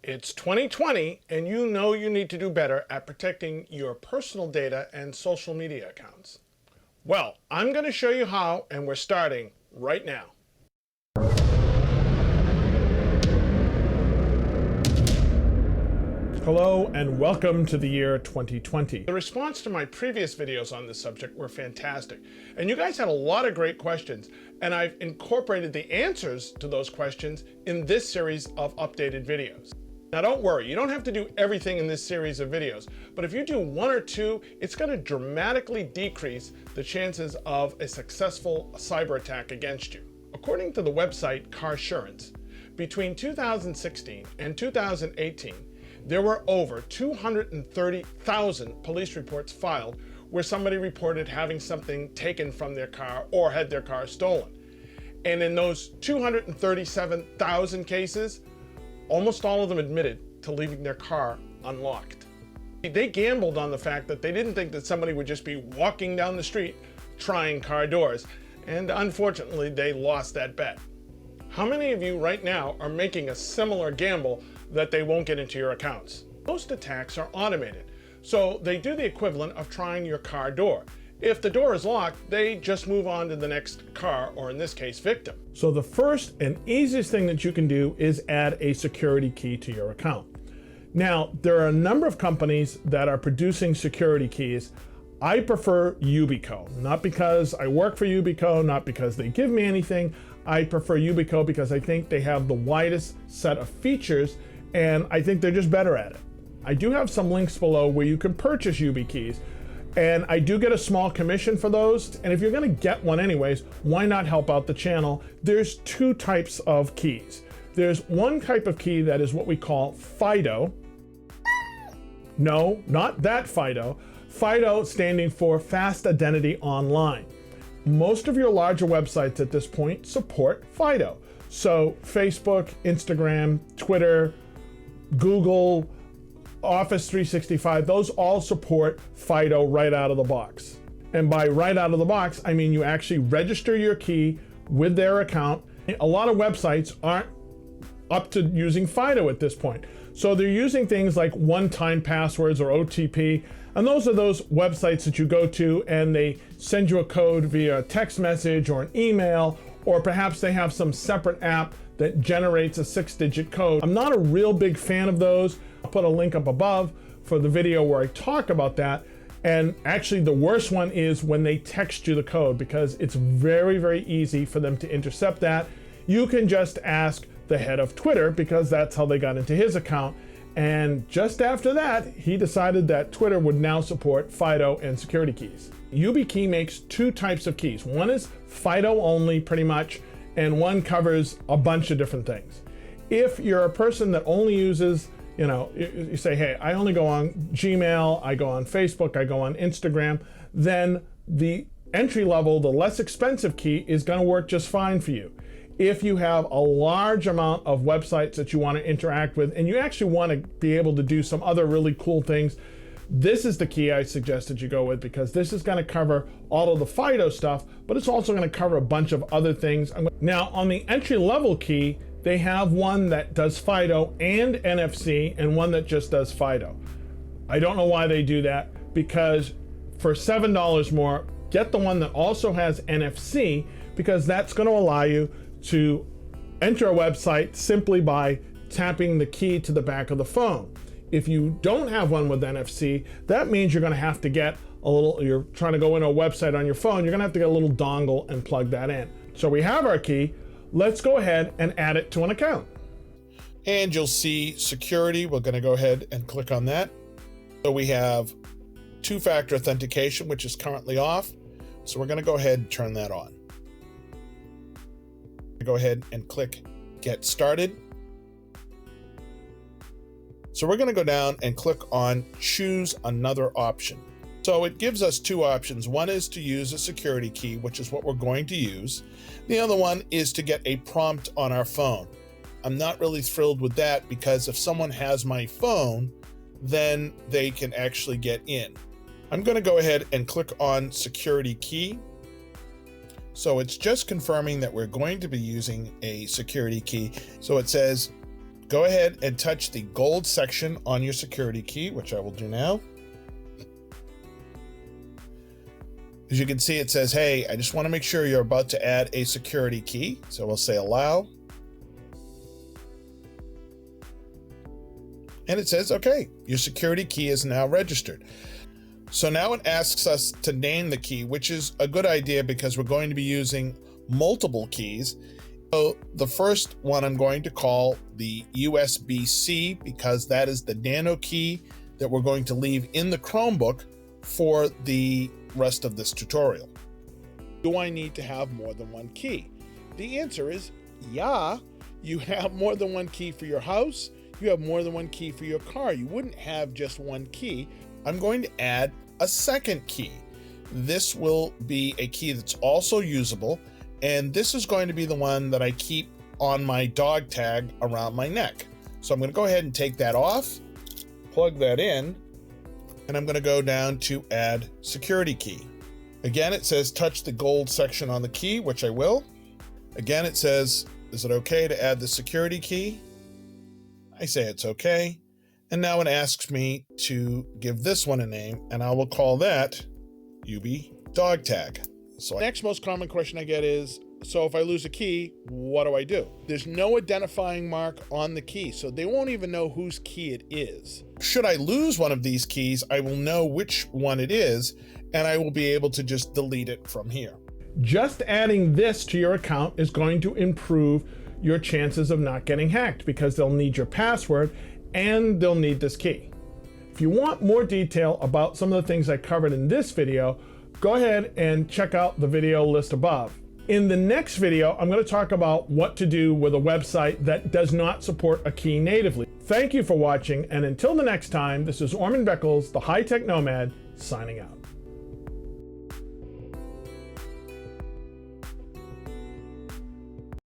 It's 2020, and you know you need to do better at protecting your personal data and social media accounts. Well, I'm going to show you how, and we're starting right now. Hello and welcome to the year 2020. The response to my previous videos on this subject were fantastic, and you guys had a lot of great questions, and I've incorporated the answers to those questions in this series of updated videos. Now don't worry, you don't have to do everything in this series of videos, but if you do one or two, it's going to dramatically decrease the chances of a successful cyber attack against you. According to the website Carsurance, between 2016 and 2018, there were over 230,000 police reports filed where somebody reported having something taken from their car or had their car stolen. And in those 237,000 cases, almost all of them admitted to leaving their car unlocked. They gambled on the fact that they didn't think that somebody would just be walking down the street trying car doors, and unfortunately they lost that bet. How many of you right now are making a similar gamble that they won't get into your accounts? Most attacks are automated, so they do the equivalent of trying your car door. If the door is locked, they just move on to the next car, or in this case, victim. So the first and easiest thing that you can do is add a security key to your account. Now, there are a number of companies that are producing security keys. I prefer Yubico, not because I work for Yubico, not because they give me anything. I prefer Yubico because I think they have the widest set of features, and I think they're just better at it. I do have some links below where you can purchase Yubikeys, and I do get a small commission for those. And if you're gonna get one anyways, why not help out the channel? There's two types of keys. There's one type of key that is what we call FIDO. No, not that FIDO. FIDO standing for Fast Identity Online. Most of your larger websites at this point support FIDO. So Facebook, Instagram, Twitter, Google, Office 365, those all support FIDO right out of the box. And by right out of the box, I mean you actually register your key with their account. A lot of websites aren't up to using FIDO at this point. So they're using things like one-time passwords or OTP, and those are those websites that you go to and they send you a code via text message or an email, or perhaps they have some separate app that generates a 6-digit code. I'm not a real big fan of those. I'll put a link up above for the video where I talk about that. And actually the worst one is when they text you the code, because it's very, very easy for them to intercept that. You can just ask the head of Twitter, because that's how they got into his account. And just after that, he decided that Twitter would now support FIDO and security keys. Yubikey makes two types of keys. One is FIDO only, pretty much, and one covers a bunch of different things. If you're a person that only uses, you say, hey, I only go on Gmail, I go on Facebook, I go on Instagram, then the entry level, the less expensive key is gonna work just fine for you. If you have a large amount of websites that you want to interact with, and you actually want to be able to do some other really cool things, this is the key I suggest that you go with, because this is going to cover all of the FIDO stuff, but it's also going to cover a bunch of other things. Now, on the entry level key, they have one that does FIDO and NFC, and one that just does FIDO. I don't know why they do that, because for $7 more, get the one that also has NFC, because that's going to allow you to enter a website simply by tapping the key to the back of the phone. If you don't have one with NFC, that means you're going to have to get a little, you're trying to go into a website on your phone, you're going to have to get a little dongle and plug that in. So we have our key. Let's go ahead and add it to an account. And you'll see security. We're going to go ahead and click on that. So we have two-factor authentication, which is currently off. So we're going to go ahead and turn that on. Go ahead and click Get Started. So we're going to go down and click on Choose Another Option. So it gives us two options. One is to use a security key, which is what we're going to use. The other one is to get a prompt on our phone. I'm not really thrilled with that, because if someone has my phone, then they can actually get in. I'm going to go ahead and click on Security Key. So it's just confirming that we're going to be using a security key. So it says go ahead and touch the gold section on your security key, which I will do now. As you can see, it says, hey, I just want to make sure you're about to add a security key. So we'll say allow. And it says, okay, your security key is now registered. So now it asks us to name the key, which is a good idea because we're going to be using multiple keys. So the first one I'm going to call the USB-C because that is the nano key that we're going to leave in the Chromebook for the rest of this tutorial. Do I need to have more than one key? The answer is yeah. You have more than one key for your house. You have more than one key for your car. You wouldn't have just one key. I'm going to add a second key. This will be a key that's also usable, and this is going to be the one that I keep on my dog tag around my neck. So I'm going to go ahead and take that off, plug that in, and I'm going to go down to add security key. Again, it says touch the gold section on the key, which I will. Again, it says, is it okay to add the security key? I say it's okay. And now it asks me to give this one a name, and I will call that Yubi dog tag. So the next most common question I get is, so if I lose a key, what do I do? There's no identifying mark on the key, so they won't even know whose key it is. Should I lose one of these keys, I will know which one it is, and I will be able to just delete it from here. Just adding this to your account is going to improve your chances of not getting hacked because they'll need your password and they'll need this key. If you want more detail about some of the things I covered in this video, go ahead and check out the video list above. In the next video, I'm going to talk about what to do with a website that does not support a key natively. Thank you for watching, and until the next time, this is Orman Beckles, the High Tech Nomad, signing out.